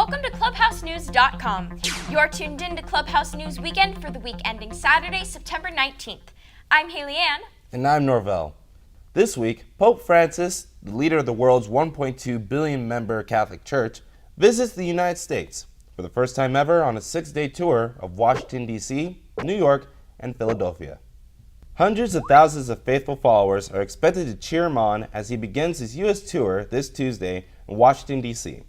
Welcome to ClubhouseNews.com. You are tuned in to Clubhouse News Weekend for the week ending Saturday, September 19th. I'm Haley Ann. And I'm Norvell. This week, Pope Francis, the leader of the world's 1.2 billion member Catholic Church, visits the United States for the first time ever on a 6-day tour of Washington, D.C., New York, and Philadelphia. Hundreds of thousands of faithful followers are expected to cheer him on as he begins his U.S. tour this Tuesday in Washington, D.C.,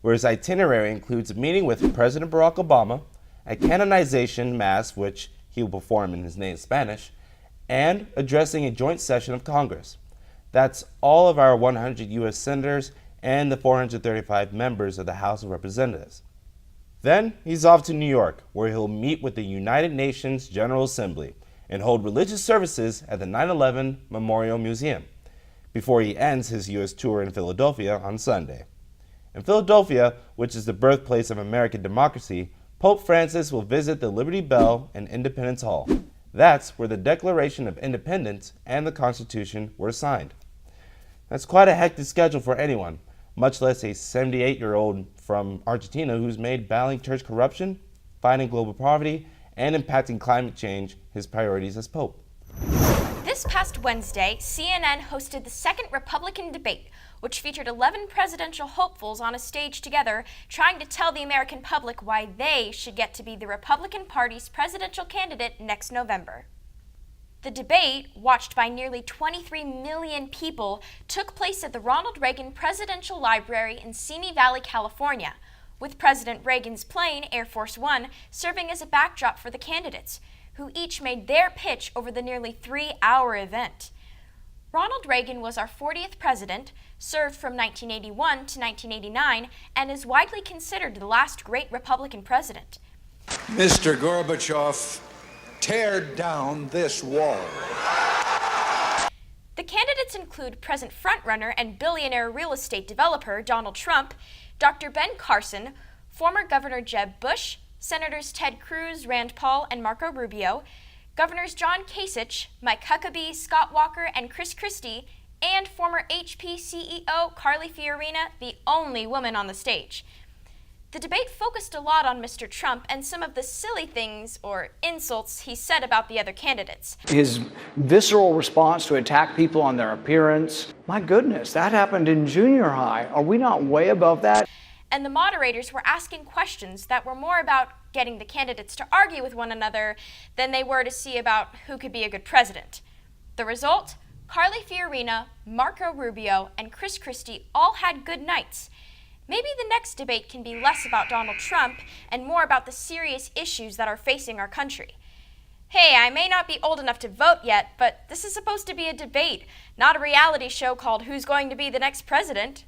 where his itinerary includes a meeting with President Barack Obama, a canonization mass which he will perform in his native Spanish, and addressing a joint session of Congress. That's all of our 100 U.S. senators and the 435 members of the House of Representatives. Then he's off to New York, where he'll meet with the United Nations General Assembly and hold religious services at the 9/11 Memorial Museum, before he ends his U.S. tour in Philadelphia on Sunday. In Philadelphia, which is the birthplace of American democracy, Pope Francis will visit the Liberty Bell and Independence Hall. That's where the Declaration of Independence and the Constitution were signed. That's quite a hectic schedule for anyone, much less a 78-year-old from Argentina who's made battling church corruption, fighting global poverty, and impacting climate change his priorities as Pope. This past Wednesday, CNN hosted the second Republican debate, which featured 11 presidential hopefuls on a stage together trying to tell the American public why they should get to be the Republican Party's presidential candidate next November. The debate, watched by nearly 23 million people, took place at the Ronald Reagan Presidential Library in Simi Valley, California, with President Reagan's plane, Air Force One, serving as a backdrop for the candidates, who each made their pitch over the nearly 3-hour event. Ronald Reagan was our 40th president, served from 1981 to 1989, and is widely considered the last great Republican president. Mr. Gorbachev, tear down this wall. The candidates include present frontrunner and billionaire real estate developer Donald Trump, Dr. Ben Carson, former Governor Jeb Bush, Senators Ted Cruz, Rand Paul, and Marco Rubio, Governors John Kasich, Mike Huckabee, Scott Walker, and Chris Christie, and former HP CEO Carly Fiorina, the only woman on the stage. The debate focused a lot on Mr. Trump and some of the silly things or insults he said about the other candidates. His visceral response to attack people on their appearance, my goodness, that happened in junior high. Are we not way above that? And the moderators were asking questions that were more about getting the candidates to argue with one another than they were to see about who could be a good president. The result? Carly Fiorina, Marco Rubio, and Chris Christie all had good nights. Maybe the next debate can be less about Donald Trump and more about the serious issues that are facing our country. Hey, I may not be old enough to vote yet, but this is supposed to be a debate, not a reality show called Who's Going to Be the Next President?